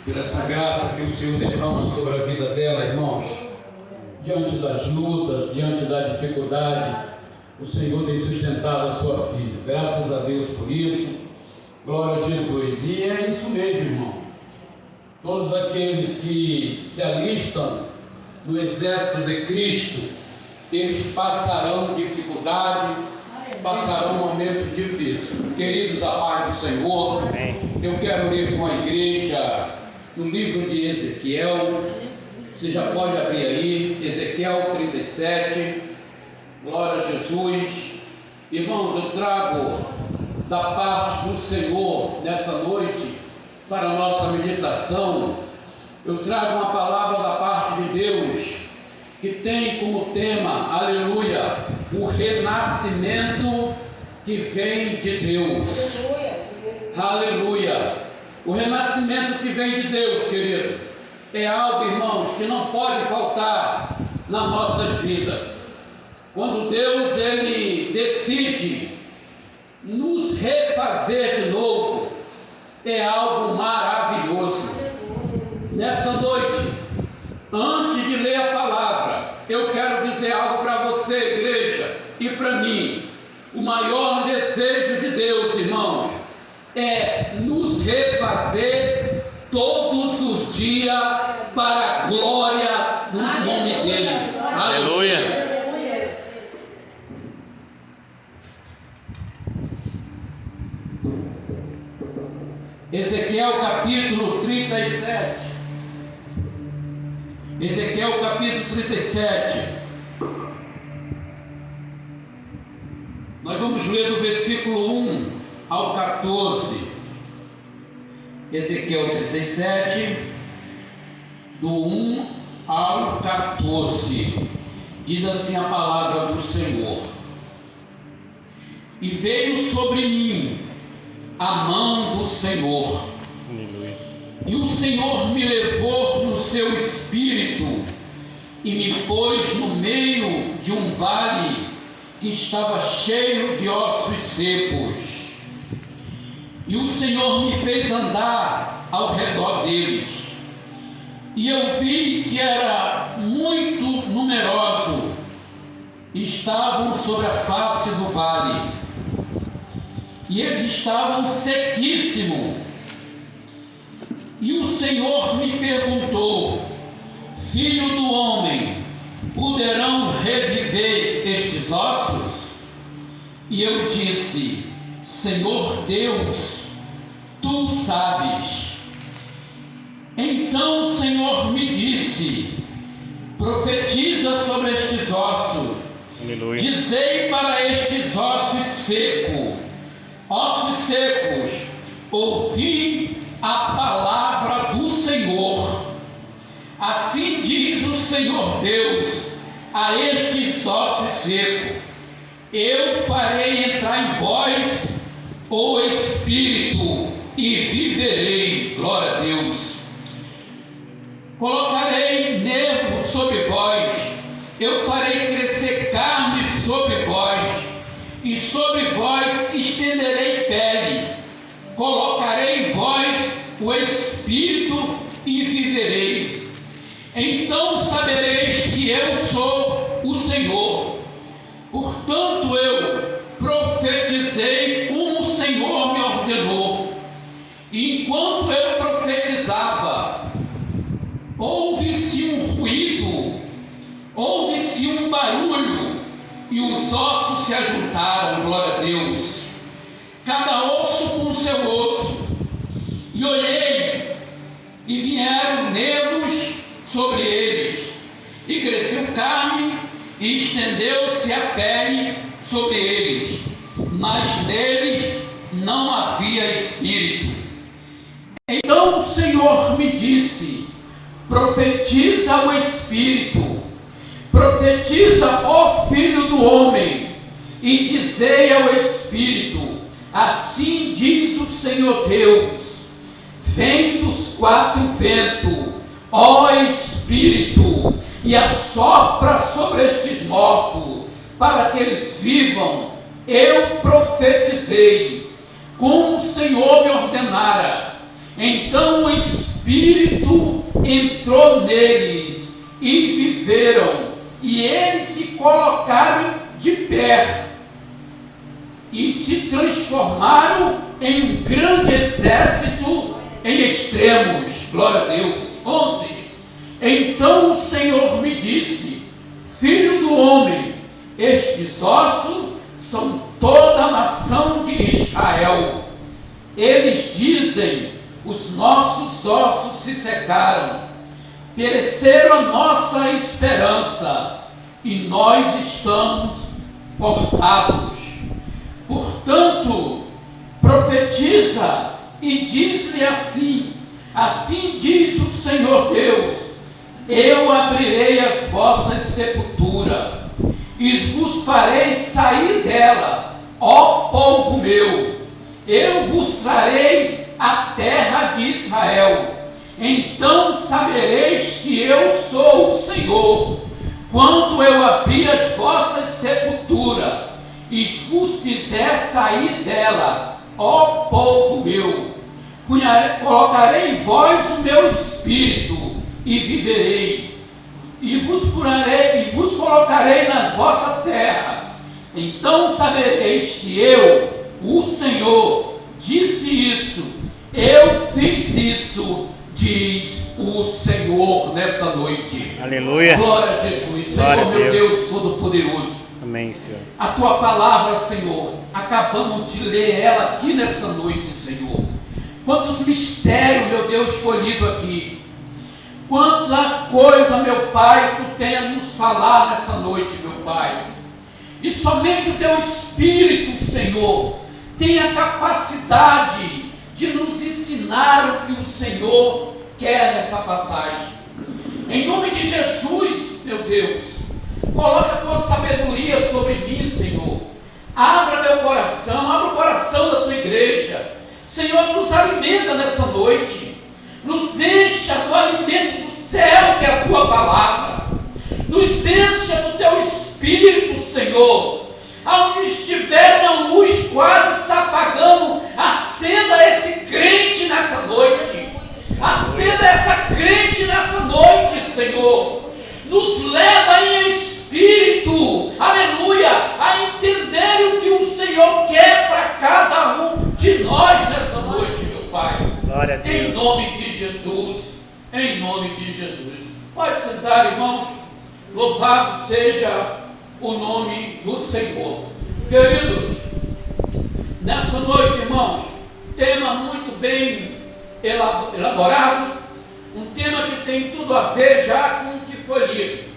por essa graça que o Senhor derrama sobre a vida dela, irmãos. Diante das lutas, diante da dificuldade, o Senhor tem sustentado a sua filha. Graças a Deus por isso. Glória a Jesus. E é isso mesmo, irmão. Todos aqueles que se alistam no exército de Cristo, eles passarão dificuldade, passarão momentos difíceis. Queridos, a paz do Senhor, eu quero ler com a igreja no livro de Ezequiel. Você já pode abrir aí, Ezequiel 37, glória a Jesus. Irmãos, eu trago da parte do Senhor nessa noite, para a nossa meditação, eu trago uma palavra da parte de Deus, que tem como tema, aleluia, o renascimento que vem de Deus. Aleluia. O renascimento que vem de Deus, querido, é algo, irmãos, que não pode faltar nas nossas vidas. Quando Deus, Ele decide nos refazer de novo, é algo maravilhoso. Nessa noite, antes de ler a palavra, eu quero dizer algo para você, igreja, e para mim. O maior desejo de Deus, irmãos, é nos refazer todos os dias para a glória do nome dele. Aleluia. Ezequiel capítulo 37. Ezequiel capítulo 37. Nós vamos ler do versículo 1 ao 14. Ezequiel 37, do 1 ao 14. Diz assim a palavra do Senhor: E veio sobre mim a mão do Senhor, e o Senhor me levou no seu espírito e me pôs no meio de um vale que estava cheio de ossos secos, e o Senhor me fez andar ao redor deles, e eu vi que era muito numeroso, estavam sobre a face do vale, e eles estavam sequíssimos. E o Senhor me perguntou: Filho do homem, poderão reviver estes ossos? E eu disse: Senhor Deus, tu sabes. Então o Senhor me disse: Profetiza sobre estes ossos. Aleluia. Dizei para estes ossos secos, ouvi a palavra do Senhor. Assim diz o Senhor Deus a estes ossos secos: eu farei entrar em vós o Espírito e viverei. Glória a Deus. Colocarei nervos sobre vós, eu farei crescer carne sobre vós, e sobre vós estenderei pele, colocarei em vós o Espírito e viverei. Então sabereis que eu sou o Senhor. Portanto eu profetizei como o Senhor me ordenou. E enquanto eu profetizava, ouve-se um ruído, ouve-se um barulho, e os ossos se ajuntaram. Glória a Deus. Cada osso com seu osso. E olhei, e vieram nervos sobre eles, e cresceu carne, e estendeu-se a pele sobre eles, mas neles não havia espírito. Então o Senhor me disse: profetiza o Espírito, profetiza, ó Filho do homem, e dizei ao Espírito: assim diz o Senhor Deus, vem dos quatro ventos, ó Espírito, e assopra sobre estes mortos, para que eles vivam. Eu profetizei, como o Senhor me ordenara. Então o Espírito Espírito entrou neles e viveram, e eles se colocaram de pé e se transformaram em um grande exército em extremos. Glória a Deus. 11. Então o Senhor me disse: filho do homem, estes ossos são toda a nação de Israel. Eles dizem: os nossos ossos se secaram, pereceram a nossa esperança, e nós estamos cortados. Portanto, profetiza e diz-lhe assim: assim diz o Senhor Deus: eu abrirei as vossas sepulturas e vos farei sair dela, ó povo meu. Eu vos trarei a terra de Israel. Então sabereis que eu sou o Senhor, quando eu abrir as vossas sepulturas e vos fizer sair dela, ó povo meu. Colocarei em vós o meu espírito e viverei, e vos colocarei na vossa terra. Então sabereis que eu, o Senhor, disse isso, eu fiz isso, diz o Senhor nessa noite. Aleluia. Glória a Jesus. Glória Senhor, a meu Deus. Deus Todo-Poderoso. Amém, Senhor. A tua palavra, Senhor, acabamos de ler ela aqui nessa noite, Senhor. Quantos mistérios, meu Deus, foi lido aqui. Quanta coisa, meu Pai, tu tem a nos falar nessa noite, meu Pai. E somente o teu Espírito, Senhor, tem a capacidade de nos ensinar o que o Senhor quer nessa passagem. Em nome de Jesus, meu Deus, coloca a tua sabedoria sobre mim, Senhor. Abra meu coração, abra o coração da tua igreja. Senhor, nos alimenta nessa noite. Nos encha do alimento do céu, que é a tua palavra. Nos encha do teu Espírito, Senhor. Aonde estiver uma luz quase se apagando, acenda esse crente nessa noite. Acenda essa crente nessa noite, Senhor. Nos leva em espírito, aleluia, a entender o que o Senhor quer para cada um de nós nessa noite, meu Pai. Glória a Deus. Em nome de Jesus, em nome de Jesus. Pode sentar, irmãos. Louvado seja o nome do Senhor. Queridos, nessa noite, irmãos, tema muito bem elaborado, um tema que tem tudo a ver já com o que foi lido.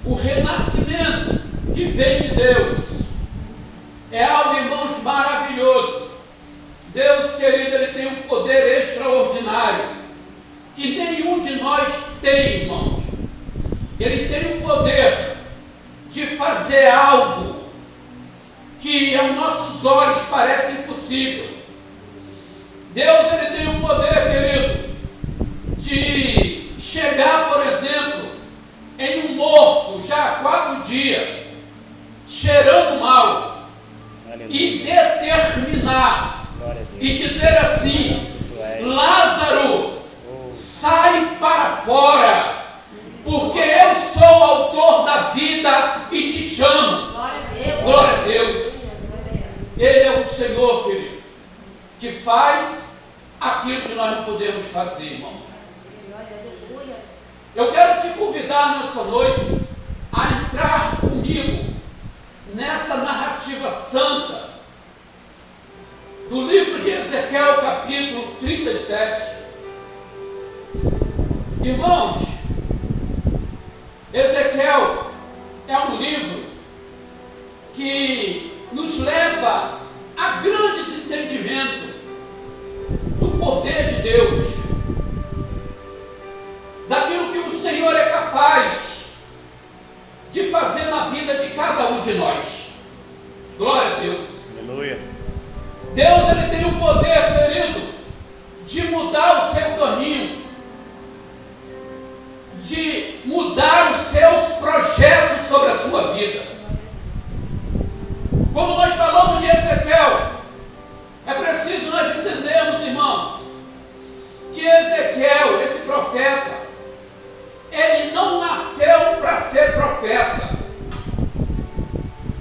O renascimento que vem de Deus é algo, irmãos, maravilhoso. Deus, querido, Ele tem um poder extraordinário que nenhum de nós tem, irmãos. Ele tem o poder de fazer algo que aos nossos olhos parece impossível. Deus, Ele tem o poder, querido, de chegar, por exemplo, em um morto já há 4 dias, cheirando mal, e determinar e dizer assim: Lázaro, sai para fora, porque eu sou o autor da vida e te chamo. Glória a Deus. Ele é o Senhor, querido, que faz aquilo que nós não podemos fazer, irmão. Eu quero te convidar nessa noite a entrar comigo nessa narrativa santa do livro de Ezequiel, capítulo 37. Irmãos, Ezequiel é um livro que nos leva a grandes entendimentos do poder de Deus, daquilo que o Senhor é capaz de fazer na vida de cada um de nós. Glória a Deus. Aleluia. Deus, Ele tem o poder, querido, de mudar o seu caminho, de mudar os seus projetos sobre a sua vida. Como nós falamos de Ezequiel, é preciso profeta, ele não nasceu para ser profeta.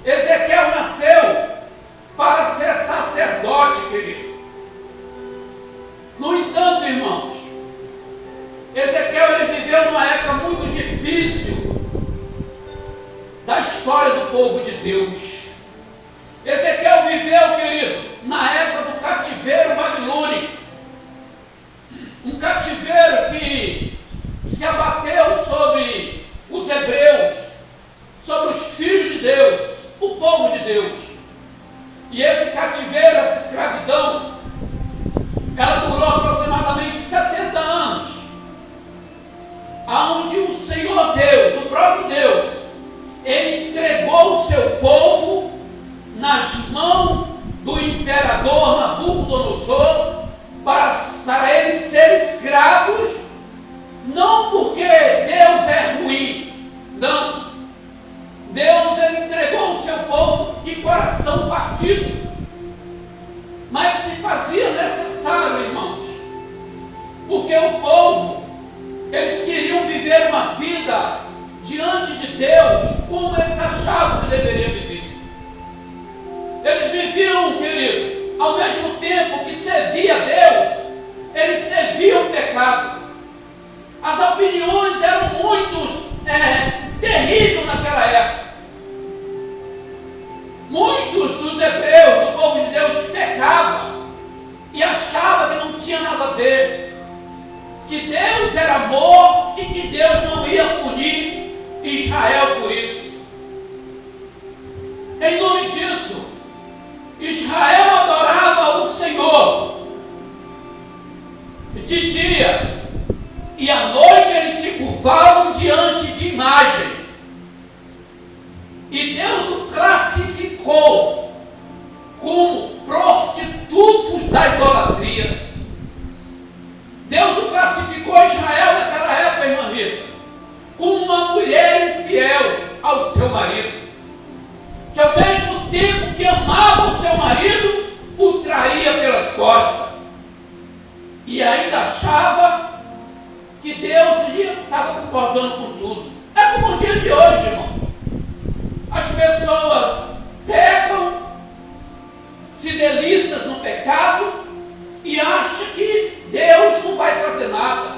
Ezequiel nasceu para ser sacerdote, querido. No entanto, irmãos, Ezequiel ele viveu numa época muito difícil da história do povo de Deus. Ezequiel viveu, querido, na época do cativeiro babilônico. Um cativeiro que se abateu sobre os hebreus, sobre os filhos de Deus, o povo de Deus. E esse cativeiro, essa escravidão, ela durou aproximadamente 70 anos, aonde o Senhor Deus, o próprio Deus, ele entregou o seu povo nas mãos do imperador Nabucodonosor para eles serem escravos, não porque Deus é ruim, não. Deus ele entregou o seu povo de coração partido, mas se fazia necessário, irmãos, porque o povo, eles queriam viver uma vida diante de Deus como eles achavam que deveriam viver. Eles viviam, querido, ao mesmo tempo que servia a Deus, eles serviam o pecado. As opiniões eram muito terríveis naquela época. Muitos dos hebreus, do povo de Deus, pecavam e achavam que não tinha nada a ver, que Deus era amor e que Deus não ia punir Israel por isso. Em nome disso, Israel adorava o Senhor de dia, e à noite eles se curvavam diante de imagem. E Deus o classificou como prostitutos da idolatria. Deus o classificou Israel naquela época, irmã Rita, como uma mulher infiel ao seu marido, que ao mesmo tempo que amava o seu marido, o traía pelas costas, e ainda achava que Deus estava concordando com tudo. É como o dia de hoje, irmão. As pessoas pecam, se deliciam no pecado e acham que Deus não vai fazer nada.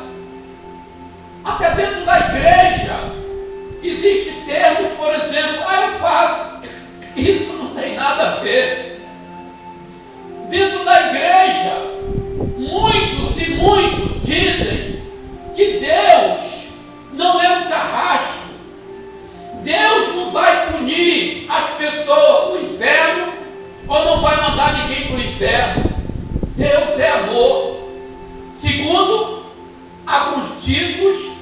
Até dentro da igreja existem termos, por exemplo, eu faço. Isso não tem nada a ver. Dentro da igreja, muitos e muitos dizem que Deus não é um carrasco. Deus não vai punir as pessoas para o inferno, ou não vai mandar ninguém para o inferno. Deus é amor. Segundo alguns ditos,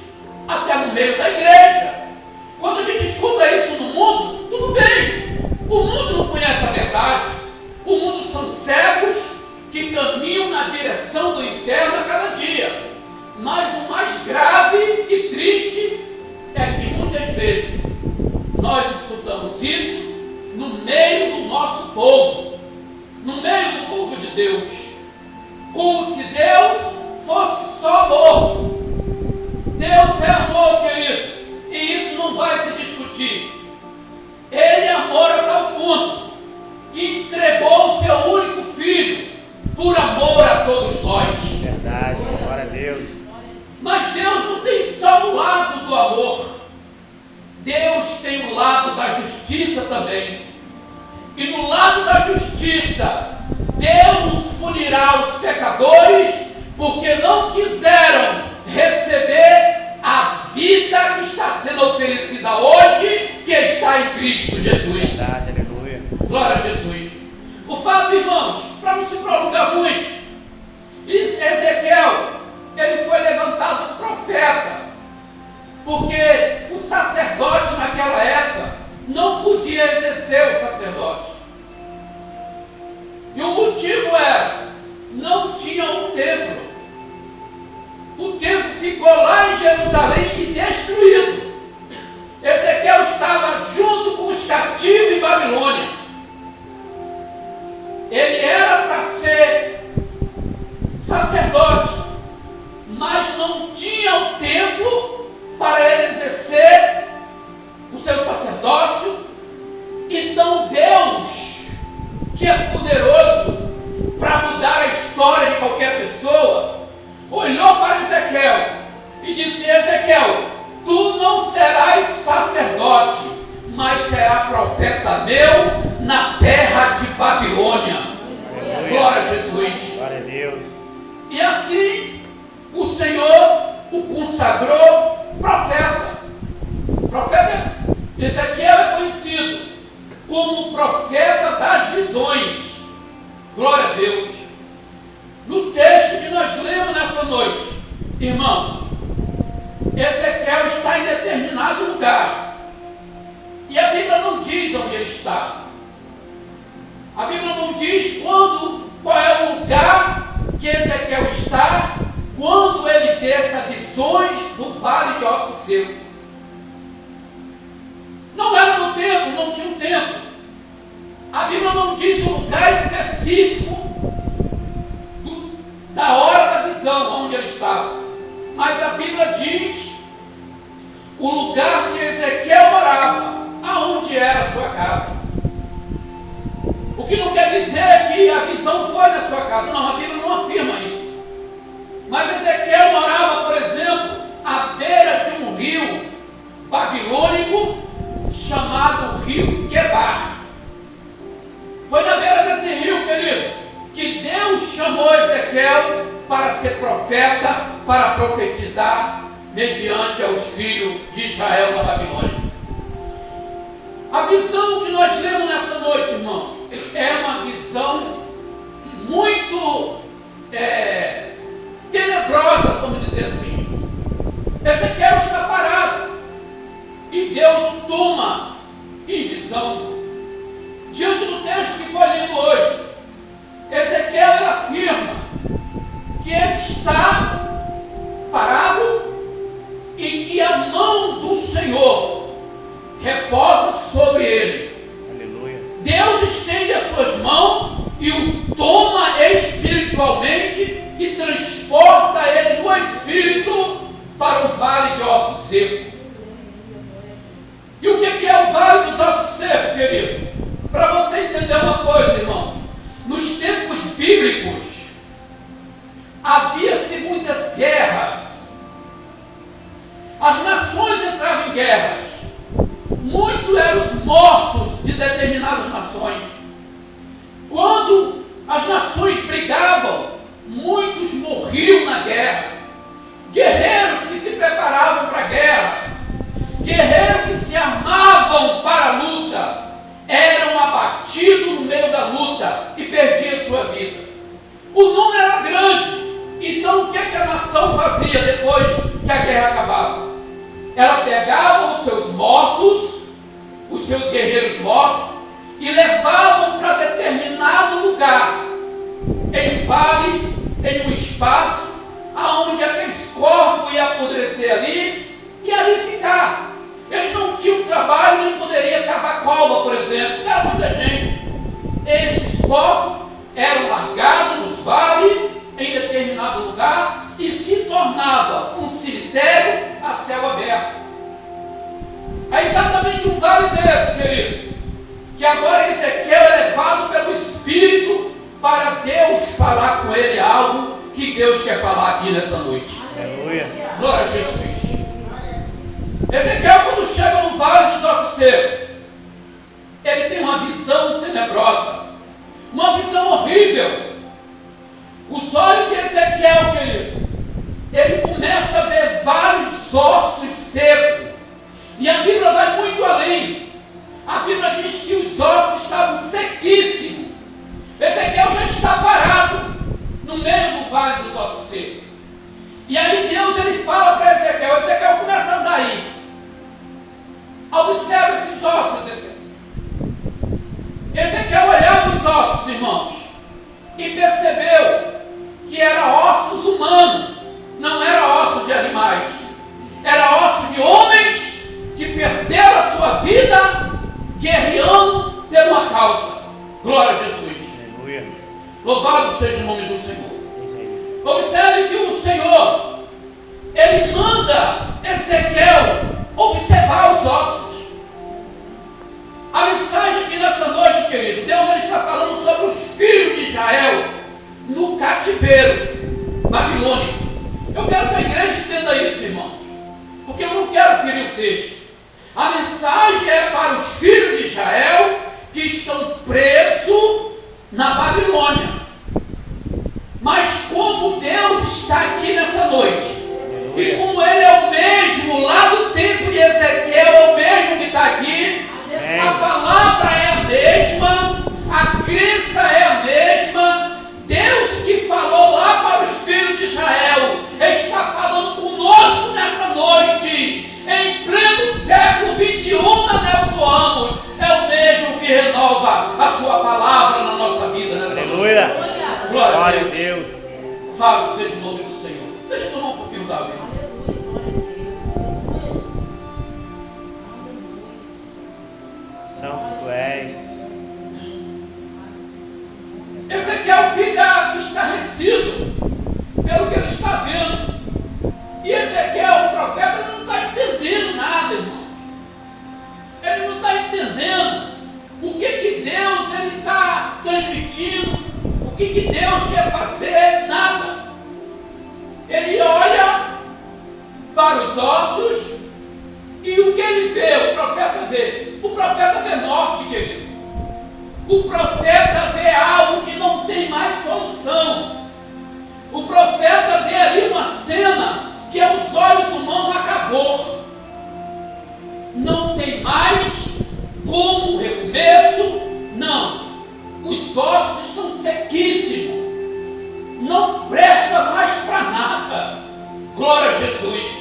até no meio da igreja. Quando a gente escuta isso no mundo, tudo bem. O mundo não conhece a verdade. O mundo são cegos que caminham na direção do inferno a cada dia. Mas o mais grave e triste é que muitas vezes nós escutamos isso no meio do nosso povo, no meio do povo de Deus, como se Deus fosse só amor. Deus é amor, querido, e isso não vai se discutir. Ele é amor a tal ponto que entregou o seu único filho por amor a todos nós. Verdade, glória a Deus. Mas Deus não tem só o lado do amor. Deus tem o lado da justiça também. E no lado da justiça, Deus punirá os pecadores porque não quiseram receber a vida que está sendo oferecida hoje, que está em Cristo Jesus. Verdade, aleluia. Glória a Jesus. O fato, irmãos, para não se prolongar muito, Ezequiel, ele foi levantado profeta, porque o sacerdote naquela época não podia exercer o sacerdote. E o motivo era, não tinha um templo. O templo ficou lá em Jerusalém e destruído. Ezequiel estava junto com os cativos em Babilônia. Ele era para ser sacerdote, mas não tinha o templo para ele exercer o seu sacerdócio. Então Deus, que é poderoso para mudar a história de qualquer pessoa, olhou para Ezequiel e disse: Ezequiel, tu não serás sacerdote, mas será profeta meu na terra de Babilônia. Aleluia. Glória a Jesus. Glória a Deus. E assim o Senhor o consagrou profeta. Profeta Ezequiel é conhecido como profeta das visões. Glória a Deus. No texto que nós lemos nessa noite, irmãos, Ezequiel está em determinado lugar. E a Bíblia não diz onde ele está. A Bíblia não diz qual é o lugar que Ezequiel está quando ele vê essas visões do vale de ossos secos. Não era no templo, não tinha um templo. A Bíblia não diz o lugar específico da hora da visão, onde ele estava. Mas a Bíblia diz o lugar que Ezequiel morava, aonde era a sua casa. O que não quer dizer que a visão foi na sua casa. Não, a Bíblia não afirma isso. Mas Ezequiel morava, por exemplo, à beira de um rio babilônico chamado Rio Quebar. Foi na beira desse rio, querido, que Deus chamou Ezequiel para ser profeta, para profetizar mediante aos filhos de Israel na Babilônia. A visão que nós lemos nessa noite, irmão, é uma visão muito tenebrosa, vamos dizer assim. Ezequiel está parado e Deus o toma em visão. Diante do texto que foi lido hoje, Ezequiel afirma que ele está parado e que a mão do Senhor reposa sobre ele. Aleluia. Deus estende as suas mãos e o toma espiritualmente e transporta ele no espírito para o vale de ossos secos. E o que é o vale dos ossos secos, querido? Para você entender uma coisa, irmão, nos tempos bíblicos havia-se muitas guerras. As nações entravam em guerras. Muitos eram os mortos de determinadas nações. Quando as nações brigavam, muitos morriam na guerra. Guerreiros que se preparavam para a guerra, guerreiros que se armavam para a luta, eram abatidos no meio da luta e perdiam sua vida. O número era grande. Então o que a nação fazia depois que a guerra acabava? Ela pegava os seus mortos, os seus guerreiros mortos, e levavam para determinado lugar, em um vale, em um espaço, aonde aqueles corpos iam apodrecer ali, e ali ficar. Eles não tinham trabalho, nem poderiam cavar cova, por exemplo, era muita gente. Estes corpos eram largados nos vales, em determinado lugar, e se tornava um cemitério a céu aberto. É exatamente um vale desse, querido, que agora Ezequiel é levado pelo Espírito para Deus falar com ele algo que Deus quer falar aqui nessa noite. Aleluia. Glória a Jesus. Ezequiel, quando chega no vale dos ossos secos, ele tem uma visão tenebrosa, uma visão horrível. Os olhos de Ezequiel, querido, ele começa a ver vários ossos secos. E a Bíblia vai muito além. A Bíblia diz que os ossos estavam sequíssimos. Ezequiel já está parado no meio do vale dos ossos secos. E aí Deus ele fala para Ezequiel: Ezequiel, começa a andar aí. Observa esses ossos, Ezequiel. Ezequiel olhava os ossos, irmãos, e percebeu que era ossos humanos, não era osso de animais. Era osso de homens que perderam a sua vida guerreando por uma causa. Glória a Jesus. Aleluia. Louvado seja o nome do Senhor. Isso aí. Observe que o Senhor, manda Ezequiel observar os ossos. A mensagem aqui nessa noite, querido, Deus ele está falando sobre os filhos de Israel no cativeiro babilônico. Eu quero que a igreja entenda isso, irmãos, porque eu não quero ferir o texto. A mensagem é para os filhos de Israel que estão presos na Babilônia. Mas como Deus está aqui nessa noite, e como Ele é o mesmo lá do tempo de Ezequiel, é o mesmo que está aqui, a palavra é a mesma, a crença é a mesma. Deus que falou lá para os filhos de Israel está falando conosco nessa noite, em pleno século 21, na Nelson Ramos. É o mesmo que renova a sua palavra na nossa vida nessa Aleluia. noite. Glória a Deus. Fala, seja o nome do Senhor. Deixa eu tomar um pouquinho da vida. Santo tu és. Ezequiel fica estarrecido pelo que ele está vendo. E Ezequiel, o profeta, não está entendendo nada, irmão. Ele não está entendendo o que Deus ele está transmitindo, o que Deus quer fazer, nada. Ele olha para os ossos e o que ele vê, o profeta vê. O profeta vê morte, querido. O profeta vê algo que não tem mais solução. O profeta vê ali uma cena que aos olhos humanos acabou. Não tem mais como recomeço, não. Os ossos estão sequíssimos. Não presta mais para nada. Glória a Jesus.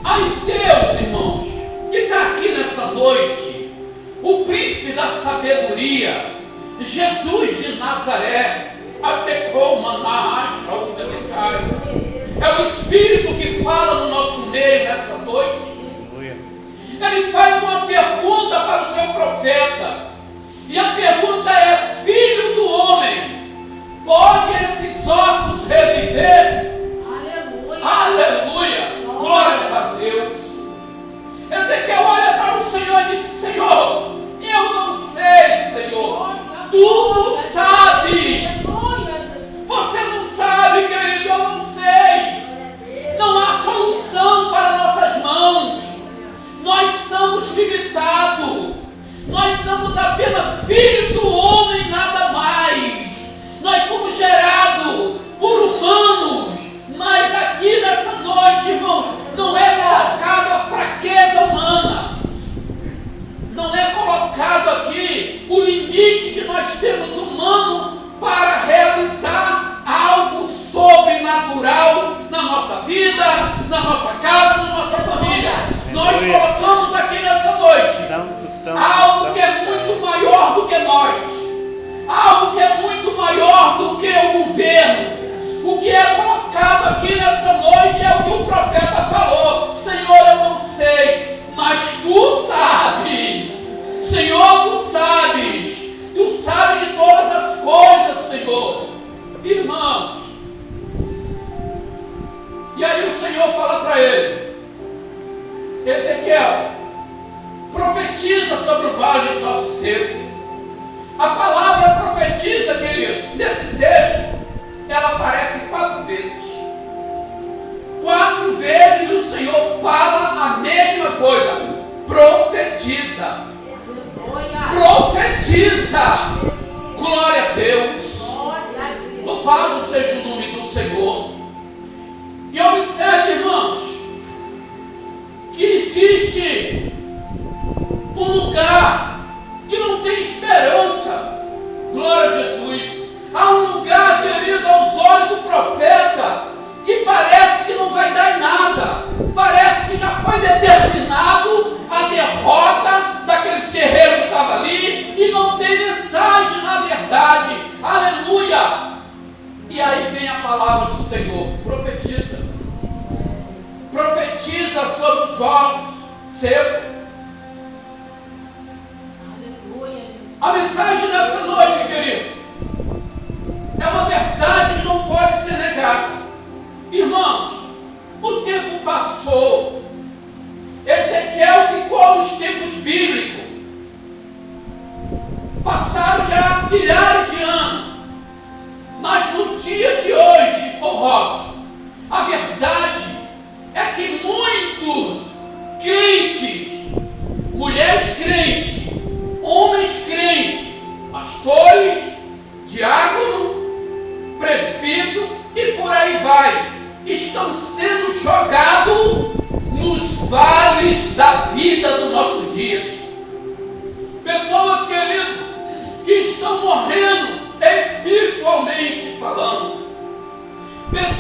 Aí Deus, irmãos, que está aqui nessa noite, o príncipe da sabedoria, Jesus de Nazaré, é o Espírito que fala no nosso meio nessa noite. Ele faz uma pergunta para o seu profeta, e a pergunta é: filho do homem, pode esses ossos reviver? Aleluia! Aleluia! Glórias a Deus! Ezequiel olha para o Senhor e diz: Senhor, eu não sei, Senhor, tu sabe. Você não sabe, querido, eu não sei. Não há solução para nossas mãos. Nós somos limitados. Nós somos apenas filhos do homem, nada mais. Nós fomos gerados por humanos. Mas aqui nessa noite, irmãos, não é colocado a fraqueza humana. Não é colocado aqui o limite que nós temos humano para realizar algo sobrenatural na nossa vida, na nossa casa, na nossa família. Nós colocamos aqui nessa noite algo que é muito maior do que nós, algo que é muito maior do que o governo. O que é colocado aqui nessa noite é o que o profeta falou: Senhor, eu não sei, mas tu sabes. Senhor, tu sabes. Tu sabes de todas as coisas, Senhor. Irmãos, e aí o Senhor fala para ele: Ezequiel, profetiza sobre o vale dos ossos secos. A palavra profetiza, querido, nesse texto, ela aparece 4 vezes. 4 vezes o Senhor fala a mesma coisa: profetiza. Profetiza. Glória a Deus. Louvado seja o nome do Senhor. E observe, irmãos, que existe um lugar que não tem esperança. Glória a Jesus. Há um lugar, querido, aos olhos do profeta, que parece que não vai dar em nada. Parece que já foi determinado a derrota daqueles guerreiros que estavam ali, e não tem mensagem na verdade. Aleluia! E aí vem a palavra do Senhor: profetiza. Profetiza sobre os ossos secos. A mensagem dessa noite, querido, é uma verdade que não pode ser negada. Irmãos, o tempo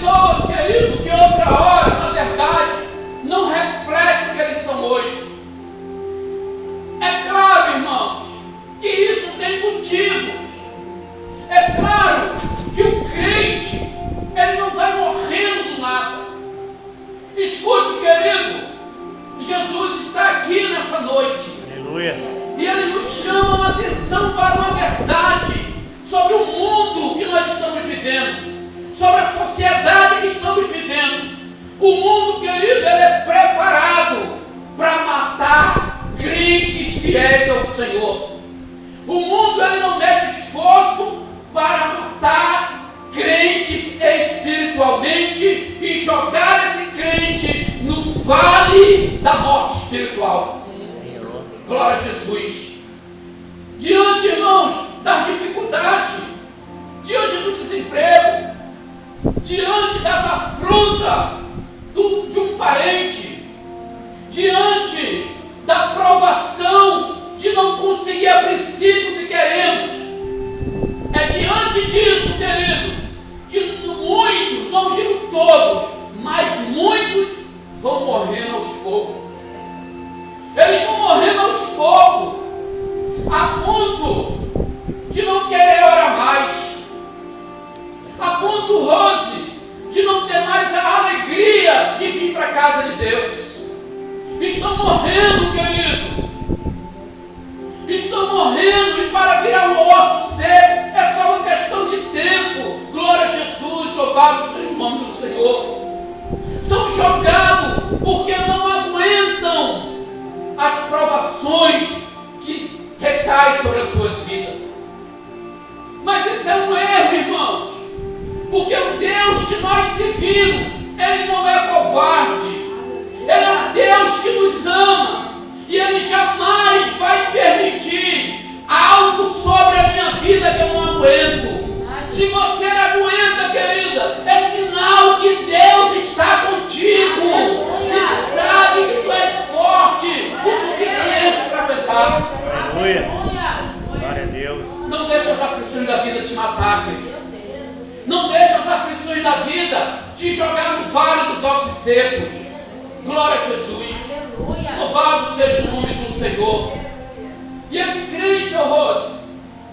pessoas, querido, que outra hora, na verdade, não refletem o que eles são hoje. É claro, irmãos, que isso tem motivos. É claro que o crente, ele não vai morrendo do nada. Escute, querido, Jesus está aqui nessa noite. Aleluia. E Ele nos chama uma atenção para uma verdade sobre o mundo que nós estamos vivendo, sobre a sociedade que estamos vivendo. O mundo, querido, ele é preparado para matar crentes fiéis ao Senhor. O mundo, ele não mede esforço para matar crentes espiritualmente e jogar esse crente no vale da morte espiritual. Glória a Jesus. Diante, irmãos, das dificuldades, diante do desemprego, diante das afrontas de um parente, diante da provação de não conseguir a princípio que queremos, é diante disso, querido, que muitos, não digo todos, mas muitos vão morrendo aos poucos. Eles vão morrendo aos poucos, a ponto de não querer orar mais, a ponto, Rose, de não ter mais a alegria de vir para a casa de Deus. Estão morrendo, querido. Estão morrendo, e para virar um osso seco é só uma questão de tempo. Glória a Jesus, louvado seja o nome do Senhor. São jogados porque não aguentam as provações que recaem sobre as suas vidas. Mas isso é um erro, irmãos, porque o Deus que nós servimos, Ele não é covarde. Ele é Deus que nos ama, e Ele jamais vai permitir algo sobre a minha vida que eu não aguento. Se você não aguenta, querida, é sinal que Deus está contigo e sabe que tu és forte o suficiente para aguentar. Aleluia. Glória a Deus. Não deixa as aflições da vida te matar, querido. Não deixa as aflições da vida te jogar no vale dos ossos secos. Glória a Jesus. Louvado seja o nome do Senhor. E esse crente, Rose,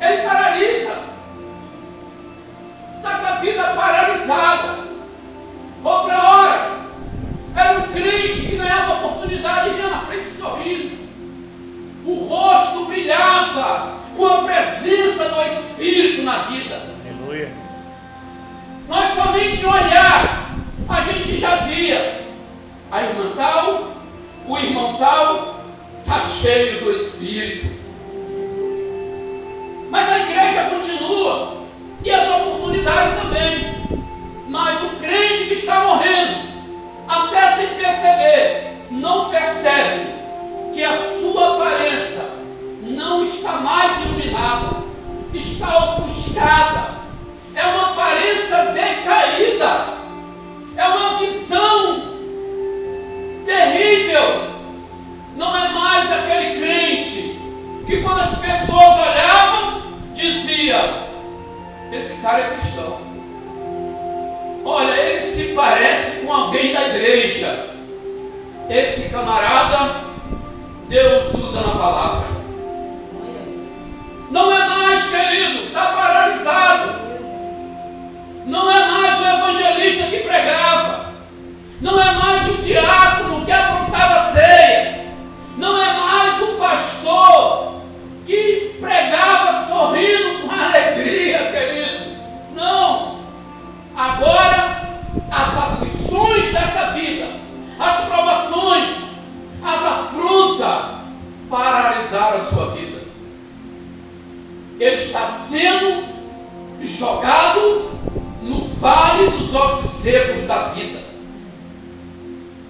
ele paralisa. Está com a vida paralisada. Outra hora, era um crente que ganhava oportunidade e vinha na frente sorrindo. O rosto brilhava com a presença do Espírito na vida. Aleluia. Nós somente olhar, a gente já via. A irmã tal, o irmão tal, está cheio do Espírito. Mas a igreja continua, e as oportunidades também. Mas o crente que está morrendo, até sem perceber, não percebe que a sua aparência não está mais iluminada, está ofuscada. É uma aparência decaída, é uma visão terrível. Não é mais aquele crente que, quando as pessoas olhavam, dizia: esse cara é cristão. Olha, ele se parece com alguém da igreja. Esse camarada, Deus usa na palavra. Não é mais, querido, está paralisado. Não é mais o evangelista que pregava. Não é mais o diácono que aprontava ceia. Não é mais o pastor que pregava sorrindo com alegria, querido. Não. Agora, as aflições dessa vida, as provações, as afrontas, paralisaram a sua vida. Ele está sendo jogado no vale dos ossos secos da vida.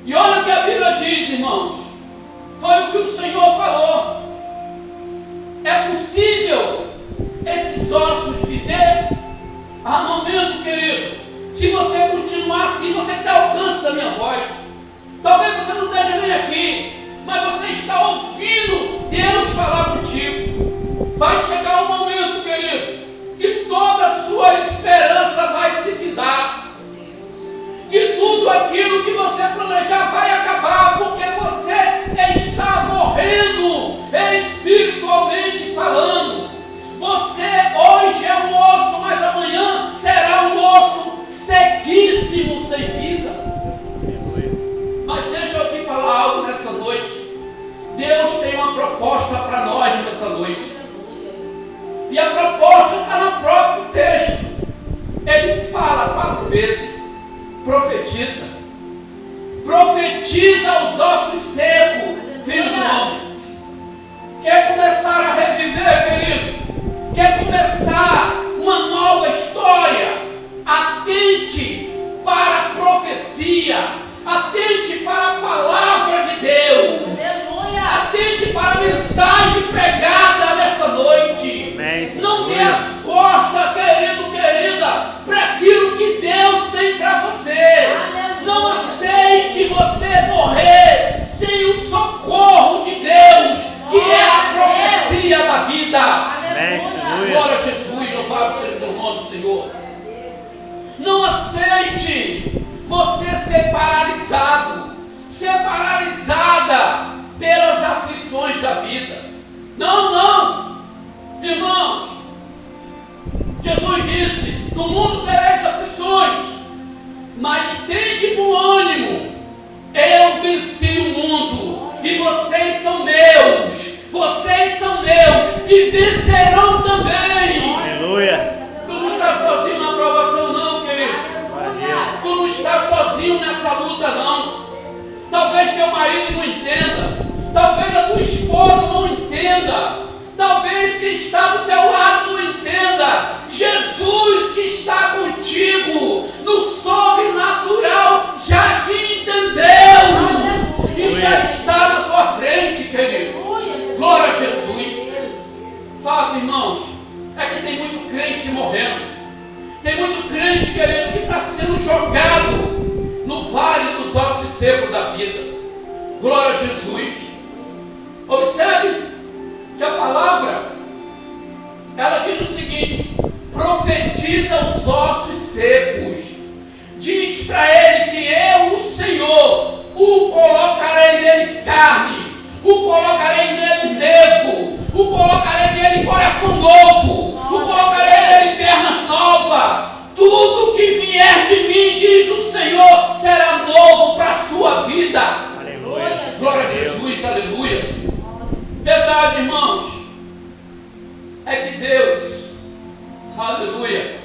E olha o que a Bíblia diz, irmãos. Foi o que o Senhor falou. É possível esses ossos viver? Há momento, querido, se você continuar assim, você até alcança a minha voz. Talvez você não esteja nem aqui, mas você está ouvindo Deus falar contigo. Vai chegar um momento, querido, que toda a sua esperança vai se findar. Profetiza aos ossos secos, filho do homem. Quer começar a reviver, querido? Quer começar uma nova história? Atente para a profecia. Atente para a palavra de Deus. Atente para a mensagem pregada nessa noite. Não dê as costas, querido, querida, para aquilo que Deus tem para você. Não aceite você morrer sem o socorro de Deus, que é a profecia da vida. Glória a Jesus, louvado seja o nome do Senhor. Não aceite você ser paralisado, ser paralisada pelas aflições da vida. Não, não, irmãos. Jesus disse: no mundo tereis aflições, mas tende bom ânimo. Eu venci o mundo e vocês são meus. Vocês são meus e vencerão também. Aleluia. Tu não está sozinho na provação, não, querido. Tu não está sozinho nessa luta, não. Talvez teu marido não entenda. Talvez a tua esposa não entenda. Talvez quem está do teu lado não entenda. Jesus que está contigo no sobrenatural já te entendeu e já está na tua frente, querido. Glória a Jesus. Fato, irmãos, é que tem muito crente morrendo. Tem muito crente, querido, que está sendo jogado no vale dos ossos secos da vida. Glória a Jesus. Observe que a palavra, ela diz o seguinte: profetiza os ossos secos. Diz para ele que eu, o Senhor, o colocarei nele carne, o colocarei nele nervo, o colocarei nele coração novo, o colocarei nele pernas novas. Tudo que vier de mim, diz o Senhor, será novo para a sua vida. Aleluia. Glória a Jesus, aleluia. Verdade, irmãos, é que Deus, aleluia,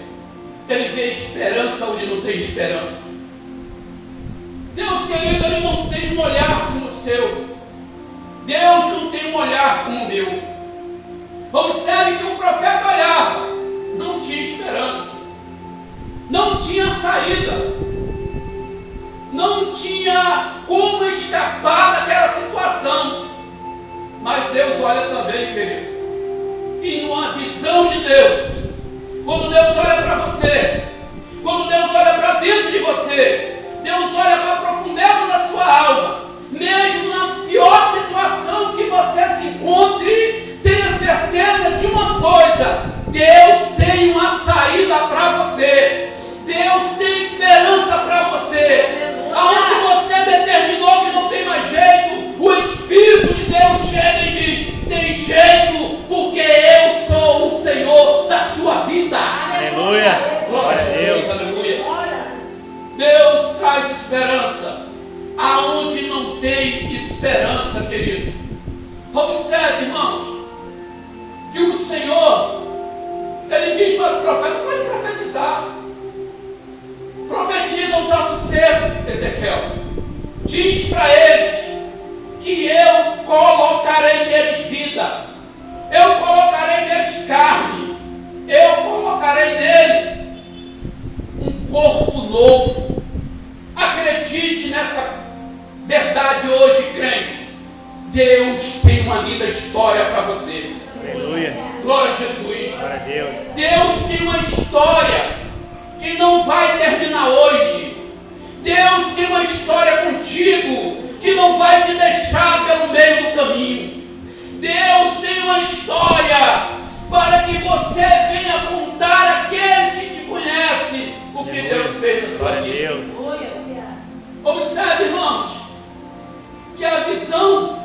Ele vê esperança onde não tem esperança. Deus, querido, Ele não tem um olhar como o seu. Deus não tem um olhar como o meu. Observe que o profeta olhava, não tinha esperança, não tinha saída, não tinha como escapar daquela situação. Mas Deus olha também, querido. E numa visão de Deus, quando Deus olha para você, quando Deus olha para dentro de você, Deus olha para a profundeza da sua alma, mesmo na pior situação que você se encontre, tenha certeza de uma coisa: Deus tem uma saída para você. Deus tem esperança para você. Aonde você determinou que não tem mais jeito, o Espírito de Deus chega e diz: tem jeito, porque eu sou o Senhor da sua vida. Aleluia. Glória a Deus, aleluia. Deus traz esperança aonde não tem esperança, querido. Observe, irmãos, que o Senhor, Ele diz para o profeta: pode profetizar. Profetiza os ossos secos, Ezequiel. Diz para eles que eu colocarei neles vida, eu colocarei neles carne, eu colocarei nele um corpo novo. Acredite nessa verdade hoje, crente. Deus tem uma linda história para você. Aleluia. Glória a Jesus. Glória a Deus. Deus tem uma história que não vai terminar hoje. Deus tem uma história contigo que não vai te deixar pelo meio do caminho. Deus tem uma história para que você venha contar àqueles que te conhecem o que Deus fez na sua vida. Observe, irmãos, que a visão,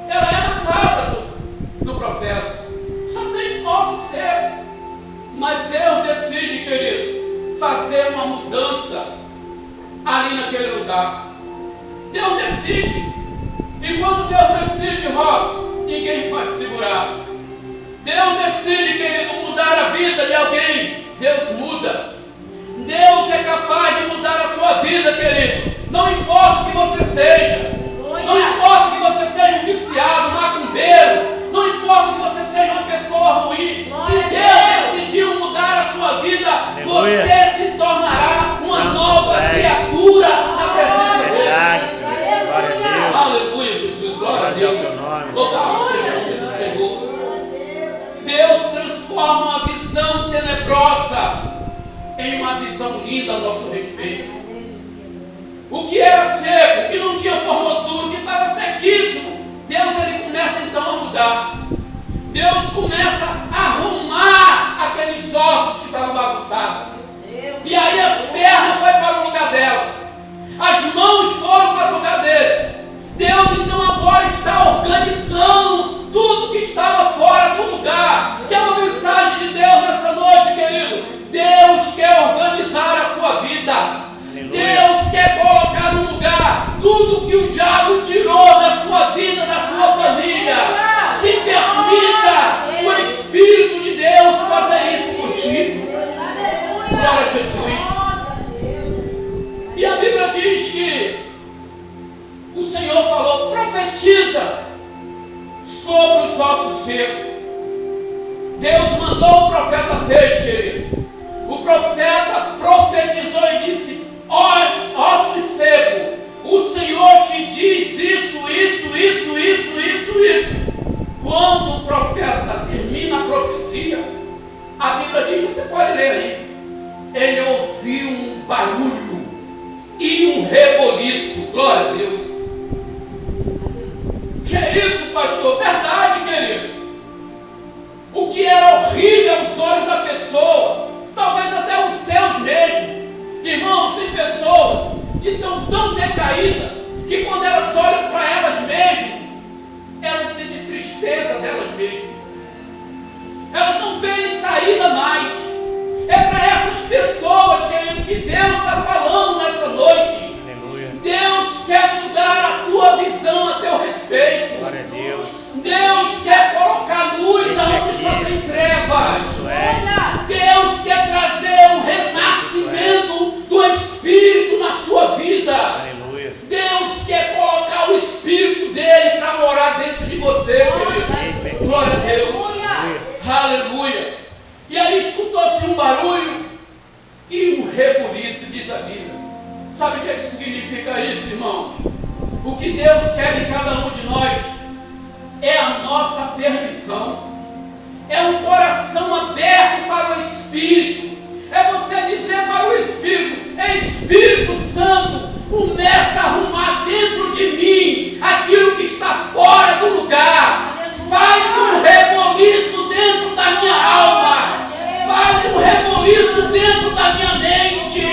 ela é na cara do profeta. Só tem osso seco. Mas Deus decide, querido, fazer uma mudança ali naquele lugar. Deus decide. E quando Deus decide, Robson, ninguém pode segurar. Deus decide, querido, mudar a vida de alguém. Deus muda. Deus é capaz de mudar a sua vida, querido. Não importa o que você profetiza sobre os ossos secos. Deus mandou o profeta fez, querido. O profeta profetizou e disse: ossos secos, o Senhor te diz isso. Quando o profeta termina a profecia, a Bíblia diz, você pode ler aí, ele ouviu um barulho e um reboliço. Glória a Deus. Que é isso, pastor? Verdade, querido. O que era horrível aos olhos da pessoa, talvez até os seus mesmo. Irmãos, tem pessoas que estão tão decaídas que quando elas olham para elas mesmas, elas sentem tristeza delas mesmas. Elas não veem saída mais. É para essas pessoas, querido, que Deus está falando nessa noite. Aleluia. Deus quer mudar a tua visão a teu respeito. Glória a Deus. Deus quer colocar luz onde só tem trevas. Deus quer trazer um renascimento do Espírito na sua vida. Aleluia. Deus quer colocar o Espírito dele para morar dentro de você, querido. Glória a Deus. Aleluia. E aí escutou-se um barulho e um reboliço, diz a Bíblia. Sabe o que significa isso, irmãos? O que Deus quer em cada um de nós é a nossa permissão. É um coração aberto para o Espírito. É você dizer para o Espírito: Espírito Santo, começa a arrumar dentro de mim aquilo que está fora do lugar. Faz um reboliço dentro da minha alma. Faz um reboliço dentro da minha mente.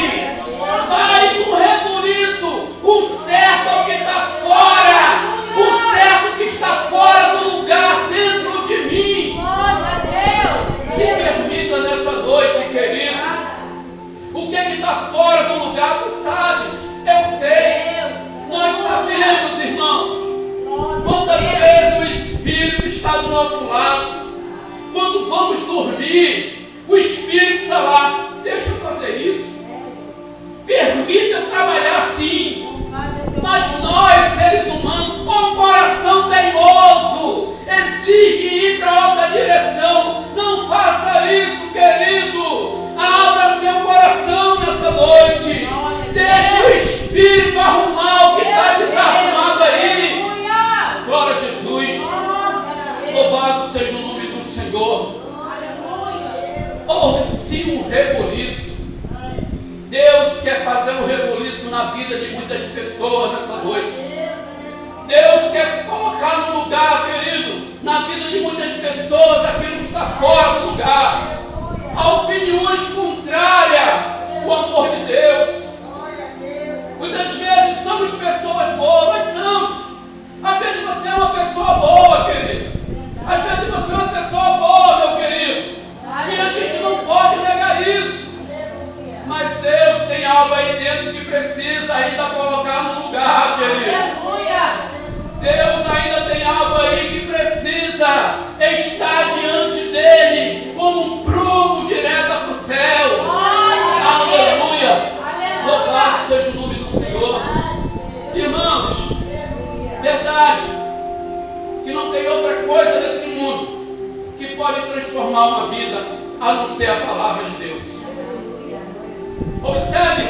Faz um reboliço. Conserta o que está fora. Conserta o que está fora do lugar dentro de mim. Se permita nessa noite, querido. O que está fora do lugar, tu sabes. Eu sei. Nós sabemos, irmãos. Quantas vezes o Espírito está do nosso lado. Quando vamos dormir, o Espírito está lá. Deixa eu fazer isso. Permita eu trabalhar assim. Mas nós, seres humanos, com coração teimoso, exige ir para outra direção. Não faça isso, querido. Abra seu coração nessa noite. Deixe o Espírito arrumar o que está desarrumado aí. Glória a Jesus. Louvado seja o nome do Senhor. Houve-se um reboliço. Deus quer fazer um reboliço na vida de muitas pessoas nessa noite. Deus quer colocar no lugar, querido, na vida de muitas pessoas aquilo que está fora do lugar. Há opiniões contrárias ao amor de Deus. Muitas vezes somos pessoas boas, nós somos. Às vezes você é uma pessoa boa, querido. Às vezes você é uma pessoa boa, meu querido. E a gente não pode negar isso. Mas Deus tem algo aí dentro que precisa ainda colocar no lugar, querido. Deus ainda tem algo aí que precisa estar diante dele como um prumo direto para o céu. Aleluia. Louvado seja o nome do Senhor. Irmãos, verdade que não tem outra coisa nesse mundo que pode transformar uma vida a não ser a palavra de Deus. Observe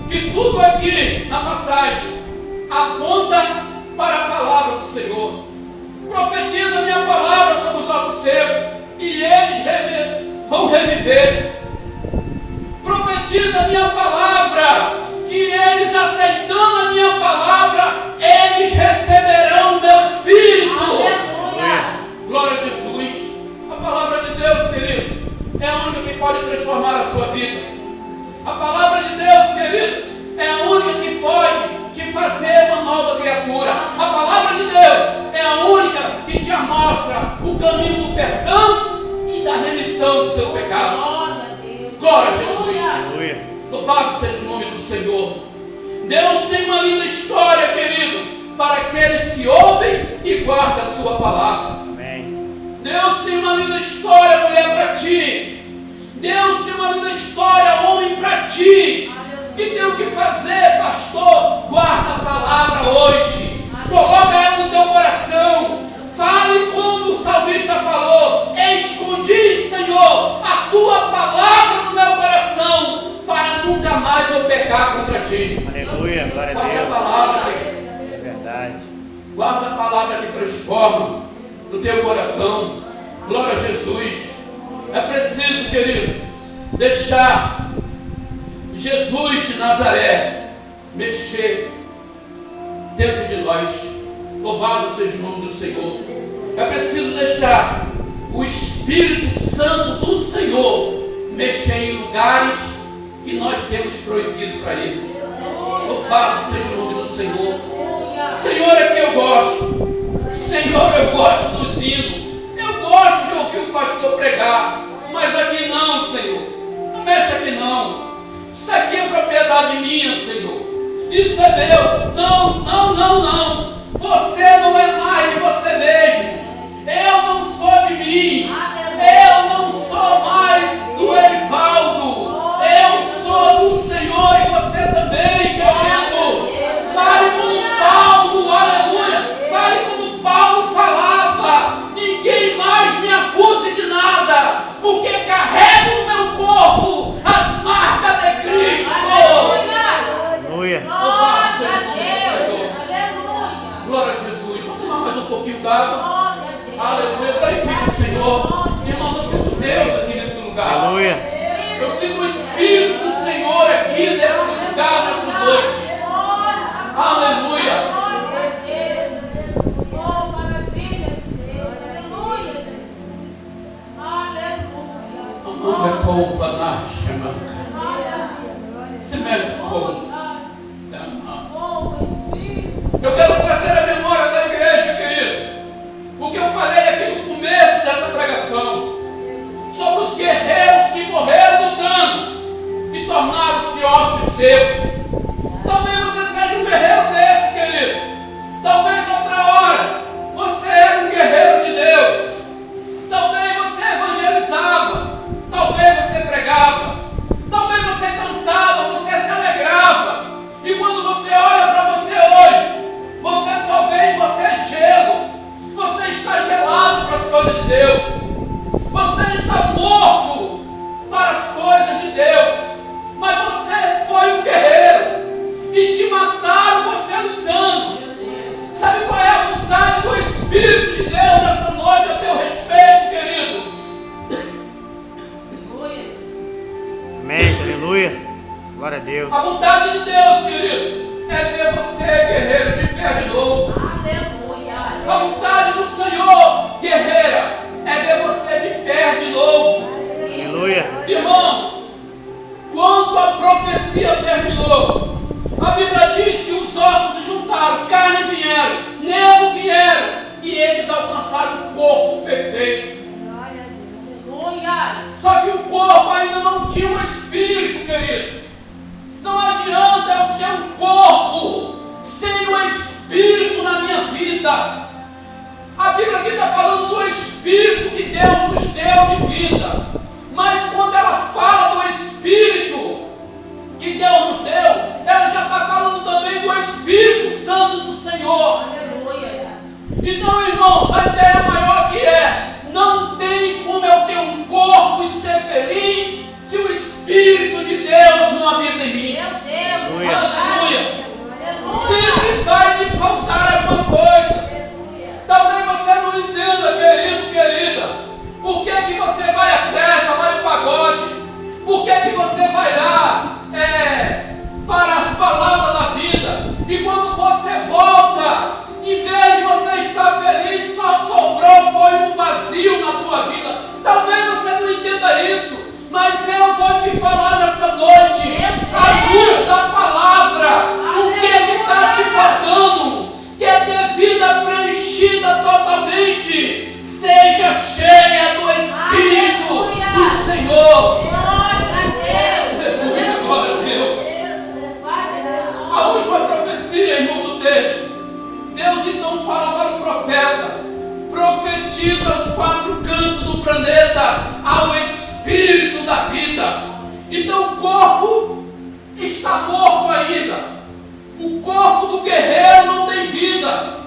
que tudo aqui na passagem aponta para a palavra do Senhor. Profetiza a minha palavra sobre os ossos secos e eles vão reviver. Profetiza a minha palavra e eles, aceitando a minha palavra, eles receberão o meu Espírito. Glória a Jesus. A palavra de Deus, querido, é a única que pode transformar a sua vida. A palavra de Deus, querido, é a única que pode te fazer uma nova criatura. A palavra de Deus é a única que te mostra o caminho do perdão e da remissão dos seus pecados. Glória a Jesus. Louvado seja o nome do Senhor. Deus tem uma linda história, querido, para aqueles que ouvem e guardam a sua palavra. Amém. Deus tem uma linda história, mulher, para ti. Deus tem uma linda história, homem, para ti. Que tem o que fazer, pastor? Guarda a palavra hoje. Coloca ela no teu coração. transforma no teu coração. Glória a Jesus. É preciso, querido, deixar Jesus de Nazaré mexer dentro de nós. Louvado seja o nome do Senhor. É preciso deixar o Espírito Santo do Senhor mexer em lugares que nós temos proibido para Ele. Louvado seja o nome do Senhor. Senhor, é que eu gosto. Senhor, eu gosto dos hinos. Eu gosto de ouvir o pastor pregar. Mas aqui não, Senhor. Não mexe aqui não. Isso aqui é propriedade minha, Senhor. Isso é meu. Não, não, não, não. Você não é mais de você mesmo. Eu não sou de mim. Eu não sou mais do Erivaldo. Eu sou do Senhor e você também, querido. Fale como Paulo, aleluia. Fale como Paulo falava. Ninguém mais me acuse de nada, porque carrego no meu corpo as marcas de Cristo. Aleluia. Louvado seja o nome do Senhor. Glória a Jesus. Vamos tomar mais um pouquinho d'água. Aleluia. Glorifique o Senhor. Irmão, eu sinto Deus aqui nesse lugar. Aleluia. Eu sinto o Espírito do Senhor aqui nesse lugar, nessa noite. Aleluia. Nome poupa na chama. Se mete pouco. Eu quero trazer a memória da igreja, querido. O que eu falei aqui no começo dessa pregação. Sobre os guerreiros que morreram lutando e tornaram-se ossos secos. Talvez você seja um guerreiro desse, querido. Talvez outra hora você era um guerreiro de Deus. Talvez você evangelizava. Talvez você pregava. Talvez você cantava, você se alegrava. E quando você olha para você hoje, você só vê em você gelo. Você está gelado para as coisas de Deus. Você está morto para as coisas de Deus. Mas você foi um guerreiro e te mataram você lutando. Sabe qual é a vontade do Espírito de Deus nessa noite a teu respeito, querido? Amém. Aleluia. Glória a Deus. A vontade de Deus, querido, é ver você guerreiro de pé de novo. A vontade do Senhor, guerreira, é ver você de pé de novo. Aleluia. Irmãos, quando a profecia terminou, a Bíblia diz que os ossos se juntaram, carne vieram, nervo vieram, e eles alcançaram o corpo perfeito. Só que o corpo ainda não tinha um espírito, querido. Não adianta eu ser um corpo sem o espírito na minha vida. A Bíblia aqui está falando do Espírito que Deus nos deu de vida. Mas quando ela fala do Espírito que Deus nos deu, ela já está falando também do Espírito Santo do Senhor. Então, irmãos, a ideia maior que é: não tem como eu ter um corpo e ser feliz se o Espírito de Deus não habita em mim. Aleluia. Sempre vai me faltar alguma coisa. Talvez você não entenda, querido, querida. Por que você vai à festa, vai ao pagode? Por que você vai lá para as palavras da vida? E quando você volta, em vez de você estar feliz, só sobrou foi um vazio na tua vida. Talvez você não entenda isso, mas eu vou te falar nessa noite, à luz da palavra, o que está te faltando? Quer ter vida preenchida totalmente? Seja cheia do Espírito do Senhor. Aleluia, glória a Deus. A última profecia, irmão, do texto. Deus então fala para o profeta: profetiza aos quatro cantos do planeta ao Espírito da vida. Então o corpo está morto ainda. O corpo do guerreiro não tem vida.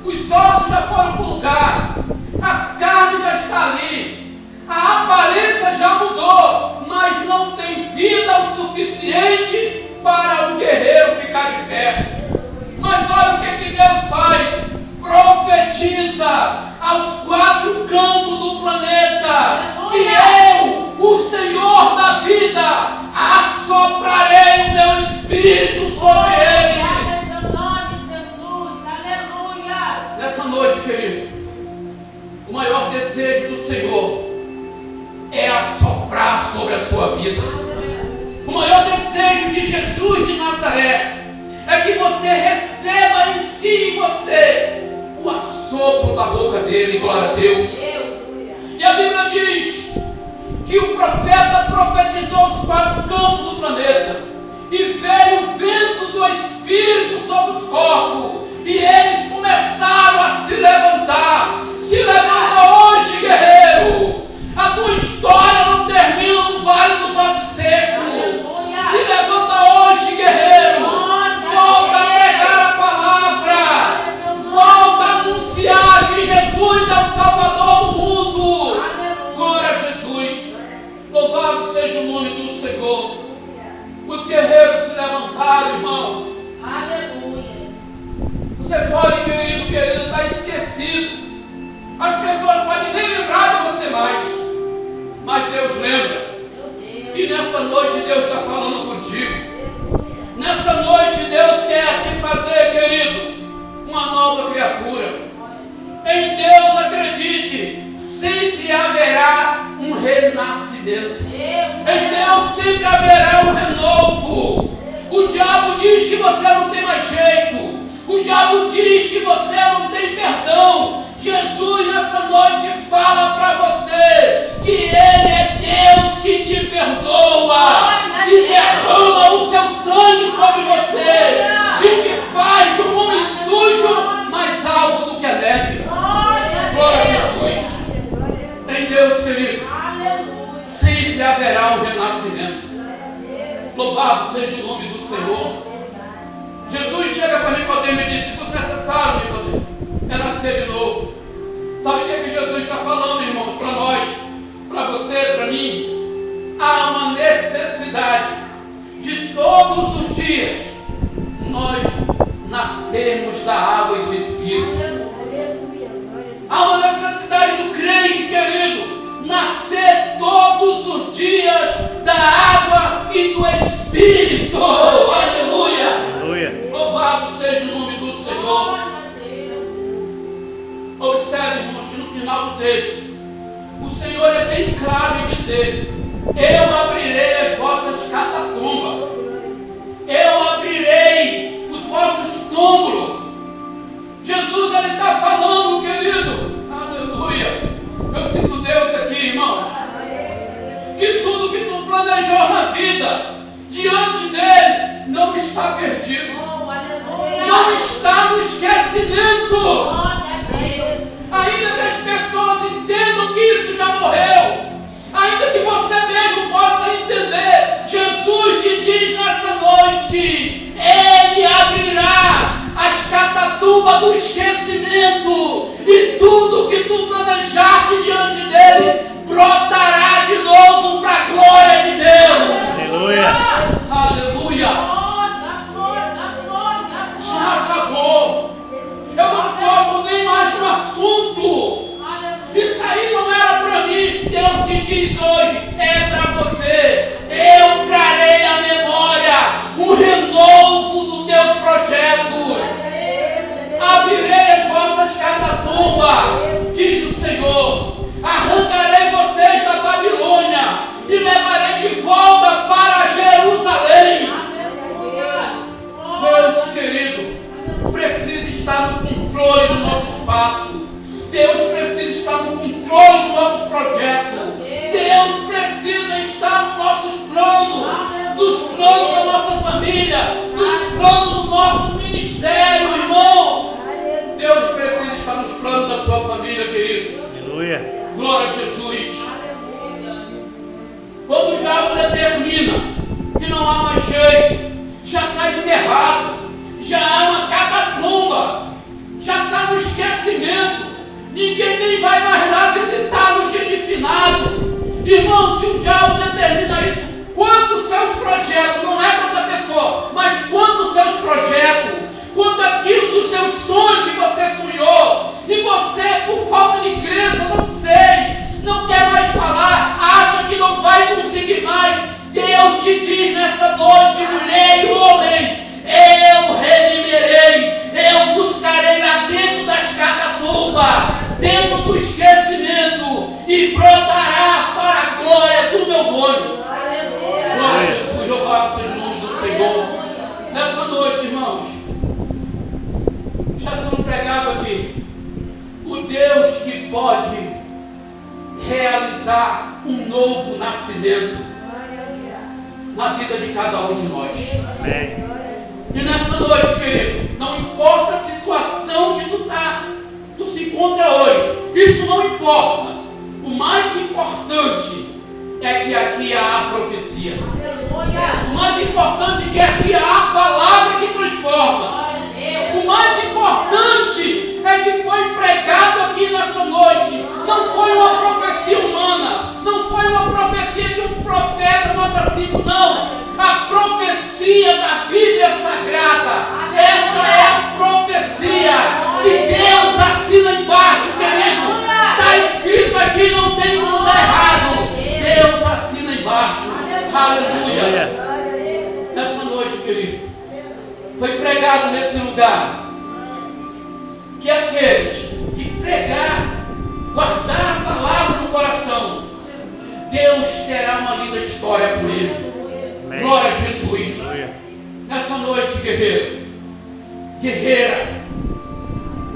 Os ossos já foram para o lugar. As carnes já estão ali. A aparência já mudou, mas não tem vida o suficiente para o guerreiro ficar de pé. Mas olha o que Deus faz. Profetiza você receba em si e você o assopro da boca dele, glória a Deus. E a Bíblia diz que o profeta profetizou os 4 cantos do planeta, e veio o vento do Espírito sobre os corpos, e eles começaram a se levantar. Se levanta hoje, guerreiro. A tua história não termina no vale dos ossos secos. Se levanta hoje, guerreiro. Volta a pregar a palavra. Volta a anunciar que Jesus é o Salvador do mundo. Glória a Jesus. Louvado seja o nome do Senhor. Os guerreiros se levantaram, irmãos. Aleluia. Você pode, querido, estar esquecido. As pessoas podem nem lembrar de você mais, mas Deus lembra. E nessa noite Deus está falando contigo. Nessa noite Deus quer te fazer, querido, uma nova criatura. Em Deus acredite, sempre haverá um renascimento. Em Deus sempre haverá um renovo. O diabo diz que você não tem mais jeito. O diabo diz que você não tem perdão. Jesus nessa noite fala para você que Ele é Deus que te perdoa e derrama o seu sangue sobre você e te faz de um homem sujo mais alto do que a neve. Glória a Jesus. Em Deus, querido, sempre haverá um renascimento. Louvado seja o nome do Senhor. Jesus chega para Nicodemo e disse: "Tudo necessário, Nicodemo, é nascer de novo." Sabe o que é que Jesus está falando, irmãos, para nós, para você, para mim? Há uma necessidade de todos os dias nós nascermos da água e do Espírito. Há uma necessidade do crente, querido, nascer todos os dias da água e do Espírito. Aleluia! Aleluia. Louvado seja o nome do Senhor. Observe, irmãos, que no final do texto o Senhor é bem claro em dizer: eu abrirei as vossas catatumbas, eu abrirei os vossos túmulos. Jesus, Ele está falando, querido, aleluia. Eu sinto Deus aqui, irmãos, que tudo que tu planejou na vida diante dele não está perdido, não está no esquecimento. Ainda que as pessoas entendam que isso já morreu, ainda que você mesmo possa entender, Jesus te diz nessa noite: Ele abrirá as catatumbas do esquecimento, e tudo que tu planejaste diante dele brotará de novo para a glória de Deus. Aleluia. Aleluia. Já acabou. Eu não toco nem mais no assunto. Isso aí não era para mim. Deus te diz hoje: é para você. Eu trarei à memória um renovo dos teus projetos. Abrirei as vossas catatumbas, diz o Senhor. Arrancarei vocês da Babilônia e levarei de volta para Jerusalém. Deus querido precisa estar no controle do nosso espaço. Deus precisa estar no controle do nosso projeto. Deus precisa estar nos nossos planos, nos planos da nossa família, nos planos do nosso ministério, irmão. Deus precisa estar nos planos da sua família, querido. Aleluia. Glória a Jesus. Quando o diabo determina que não há mais jeito, já está enterrado, já há uma catacumba, já está no esquecimento, ninguém nem vai mais lá visitar no dia de finado. Irmão, se o diabo determina isso, quanto seus projetos, não é contra a pessoa, mas quanto seus projetos, quanto aquilo do seu sonho que você sonhou, e você, por falta de crença, não sei, não quer mais falar, acha que não vai conseguir mais, Deus te diz nessa noite, mulher e homem: eu reviverei, eu buscarei lá dentro das catatumbas, dentro do esquecimento, e brotará para a glória realizar um novo nascimento na vida de cada um de nós. Amém. E nessa noite, querido, não importa a situação que tu se encontra hoje, isso não importa. O mais importante é que aqui há a profecia. O mais importante é que aqui há a palavra que transforma. O mais importante é que foi pregado aqui nessa noite. Não foi uma profecia humana, não foi uma profecia de um profeta nota 5, não. A profecia da Bíblia Sagrada, essa é a profecia que Deus assina embaixo, querido. Está escrito aqui, não tem como dar errado. Deus assina embaixo. Aleluia. Nessa noite, querido, foi pregado nesse lugar que aqueles que pregar, guardar a palavra no coração, Deus terá uma linda história com ele. Amém. Glória a Jesus. Aleluia. Nessa noite, guerreiro, guerreira,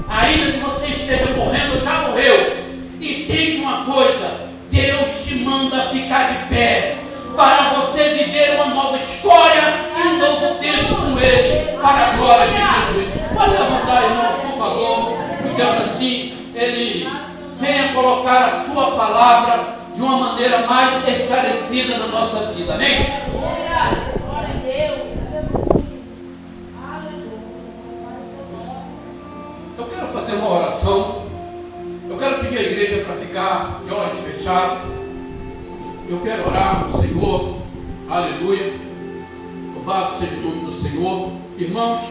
ainda que você esteja morrendo, já morreu, entende uma coisa: Deus te manda ficar de pé para você viver uma nova história e um novo tempo com Ele, para a glória de Jesus. Pode levantar, irmãos, por favor. Que Deus assim, Ele venha colocar a sua palavra de uma maneira mais esclarecida na nossa vida. Amém? Glória a Deus. Eu quero fazer uma oração. Eu quero pedir à igreja para ficar de olhos fechados. Eu quero orar ao Senhor. Aleluia. Louvado seja o nome do Senhor. Irmãos,